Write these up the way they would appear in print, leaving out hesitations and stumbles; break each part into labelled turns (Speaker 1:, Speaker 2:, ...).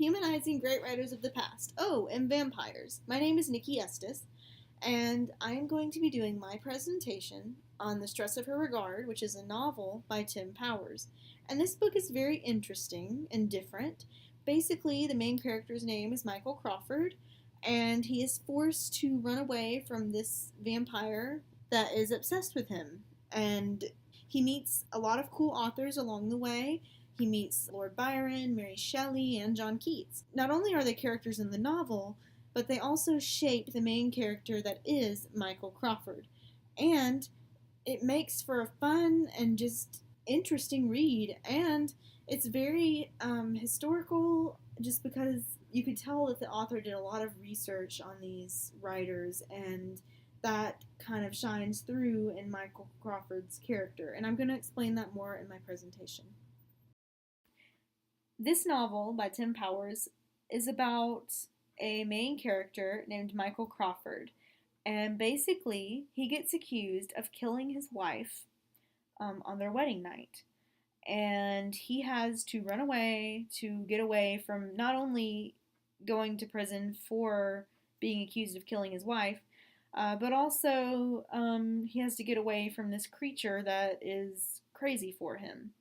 Speaker 1: humanizing great writers of the past. Oh, and vampires. My name is Nikki Estes, and I am going to be doing my presentation on The Stress of Her Regard, which is a novel by Tim Powers. And this book is very interesting and different. Basically, the main character's name is Michael Crawford, and he is forced to run away from this vampire that is obsessed with him. And he meets a lot of cool authors along the way. He meets Lord Byron, Mary Shelley, and John Keats. Not only are they characters in the novel, but they also shape the main character that is Michael Crawford. And it makes for a fun and just interesting read. And it's very historical just because you could tell that the author did a lot of research on these writers, and that kind of shines through in Michael Crawford's character. And I'm going to explain that more in my presentation. This novel by Tim Powers is about a main character named Michael Crawford. And basically, he gets accused of killing his wife on their wedding night. And he has to run away to get away from not only going to prison for being accused of killing his wife, but also he has to get away from this creature that is crazy for him.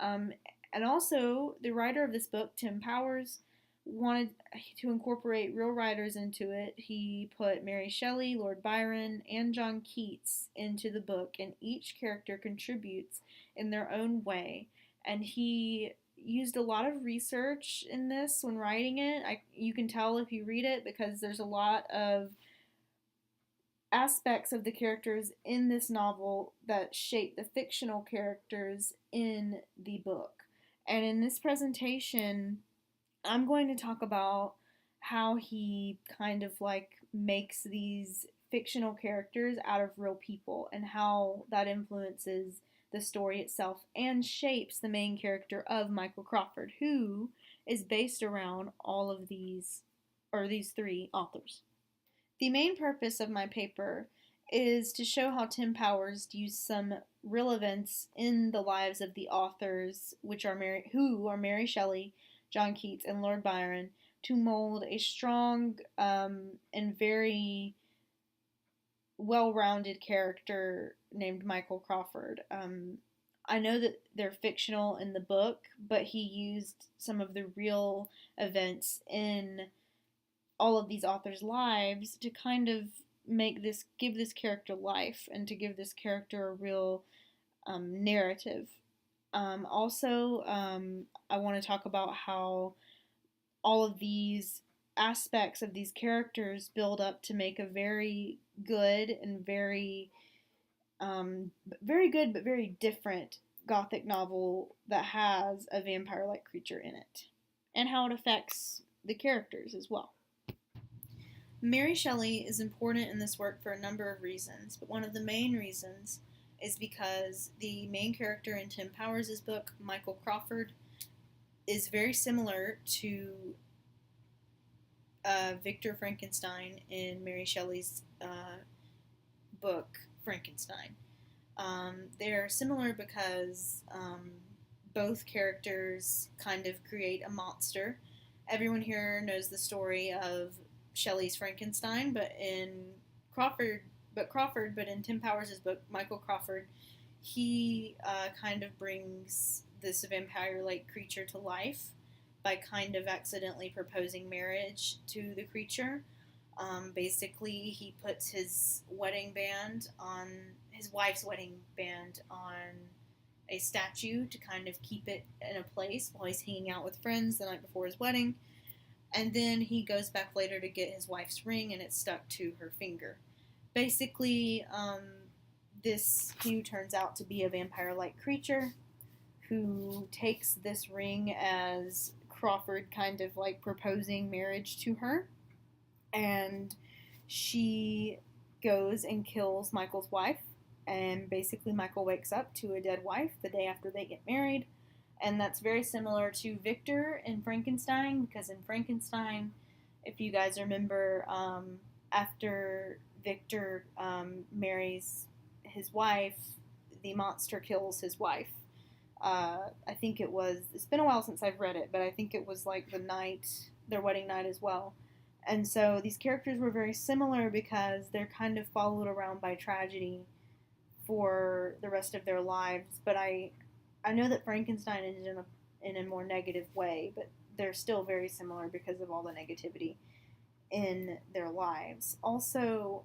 Speaker 1: Um, and also, the writer of this book, Tim Powers, wanted to incorporate real writers into it. He put Mary Shelley, Lord Byron, and John Keats into the book, and each character contributes in their own way. And he used a lot of research in this when writing it. You can tell if you read it because there's a lot of aspects of the characters in this novel that shape the fictional characters in the book. And in this presentation, I'm going to talk about how he kind of like makes these fictional characters out of real people and how that influences the story itself and shapes the main character of Michael Crawford, who is based around all of these three authors. The main purpose of my paper is to show how Tim Powers used some real events in the lives of the authors, who are Mary Shelley, John Keats, and Lord Byron, to mold a strong and very well-rounded character named Michael Crawford. I know that they're fictional in the book, but he used some of the real events in all of these authors' lives to kind of give this character life and to give this character a real narrative. Also, I want to talk about how all of these aspects of these characters build up to make a very good and very good but very different gothic novel that has a vampire-like creature in it, and how it affects the characters as well. Mary Shelley is important in this work for a number of reasons, but one of the main reasons is because the main character in Tim Powers' book, Michael Crawford, is very similar to Victor Frankenstein in Mary Shelley's book, Frankenstein. They're similar because both characters kind of create a monster. Everyone here knows the story of Shelley's Frankenstein, but in Tim Powers' book, Michael Crawford, he kind of brings this vampire-like creature to life by kind of accidentally proposing marriage to the creature. Basically, he puts his wife's wedding band on a statue to kind of keep it in a place while he's hanging out with friends the night before his wedding. And then he goes back later to get his wife's ring, and it's stuck to her finger. Basically, this Hugh turns out to be a vampire-like creature who takes this ring as Crawford kind of like proposing marriage to her. And she goes and kills Michael's wife. And basically, Michael wakes up to a dead wife the day after they get married. And that's very similar to Victor in Frankenstein, because in Frankenstein, if you guys remember, after Victor marries his wife, the monster kills his wife. I think it's been a while since I've read it, but I think it was like their wedding night as well. And so these characters were very similar because they're kind of followed around by tragedy for the rest of their lives. But I know that Frankenstein is in a more negative way, but they're still very similar because of all the negativity in their lives. Also,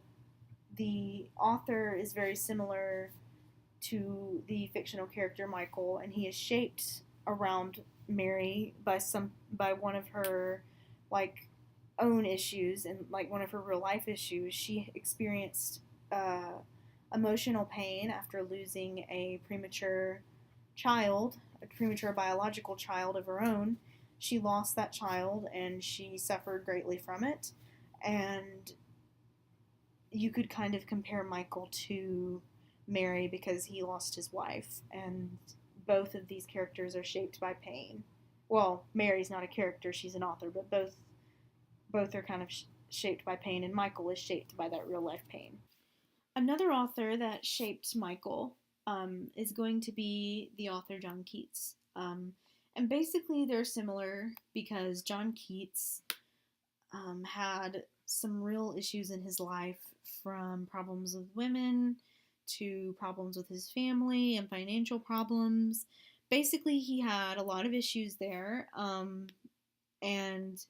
Speaker 1: the author is very similar to the fictional character Michael, and he is shaped around Mary by one of her like own issues and like one of her real life issues. She experienced emotional pain after losing a premature biological child of her own. She lost that child and she suffered greatly from it. And you could kind of compare Michael to Mary because he lost his wife, and both of these characters are shaped by pain. Well, Mary's not a character; she's an author, but both are kind of shaped by pain, and Michael is shaped by that real life pain. Another author that shaped Michael is going to be the author John Keats. And basically, they're similar because John Keats had some real issues in his life, from problems with women to problems with his family and financial problems. Basically, he had a lot of issues there, and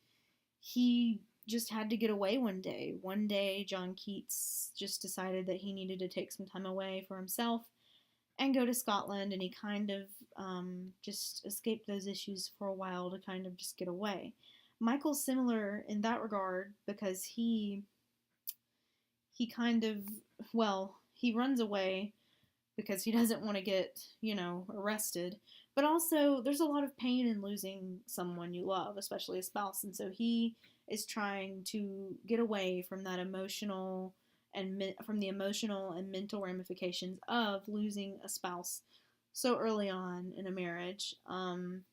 Speaker 1: he just had to get away one day. One day, John Keats just decided that he needed to take some time away for himself and go to Scotland, and he kind of just escaped those issues for a while to kind of just get away. Michael's similar in that regard because he kind of, well, he runs away because he doesn't want to get, arrested. But also, there's a lot of pain in losing someone you love, especially a spouse. And so he is trying to get away from that from the emotional and mental ramifications of losing a spouse so early on in a marriage. And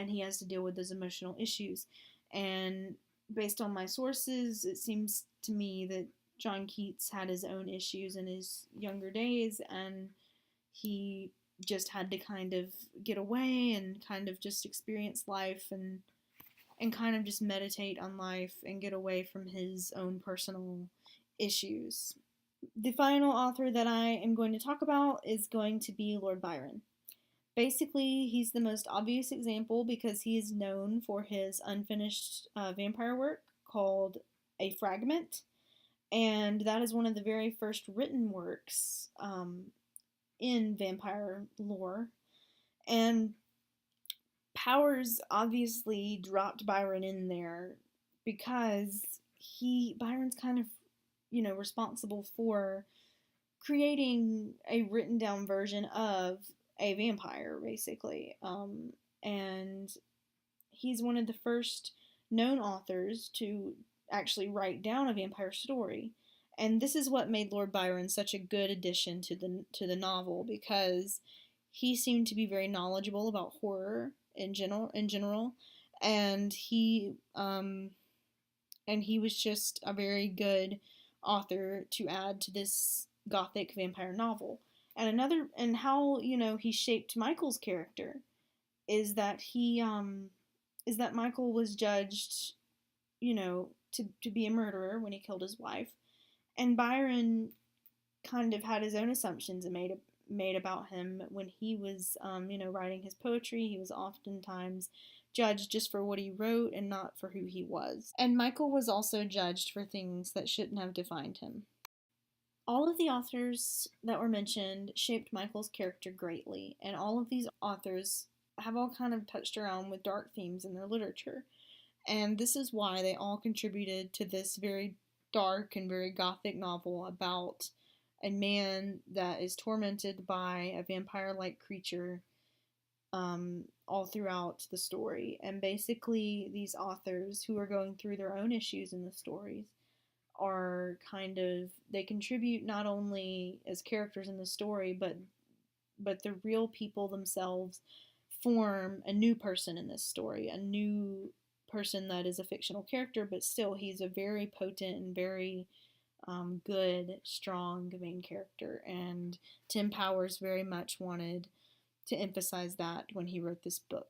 Speaker 1: he has to deal with those emotional issues. And based on my sources, it seems to me that John Keats had his own issues in his younger days, and he just had to kind of get away and kind of just experience life and kind of just meditate on life and get away from his own personal issues. The final author that I am going to talk about is going to be Lord Byron. Basically, he's the most obvious example because he is known for his unfinished vampire work called A Fragment, and that is one of the very first written works in vampire lore. And Powers obviously dropped Byron in there because Byron's kind of, responsible for creating a written down version of a vampire, basically. And he's one of the first known authors to actually write down a vampire story. And this is what made Lord Byron such a good addition to the novel, because he seemed to be very knowledgeable about horror in general, and he was just a very good author to add to this gothic vampire novel. And how he shaped Michael's character is that Michael was judged, to be a murderer when he killed his wife, and Byron kind of had his own assumptions made about him when he was, writing his poetry. He was oftentimes judged just for what he wrote and not for who he was. And Michael was also judged for things that shouldn't have defined him. All of the authors that were mentioned shaped Michael's character greatly, and all of these authors have all kind of touched around with dark themes in their literature. And this is why they all contributed to this very dark and very gothic novel about a man that is tormented by a vampire-like creature all throughout the story. And basically, these authors who are going through their own issues in the stories are they contribute not only as characters in the story, but the real people themselves form a new person in this story, a new person that is a fictional character, but still he's a very potent and very good, strong main character. And Tim Powers very much wanted to emphasize that when he wrote this book.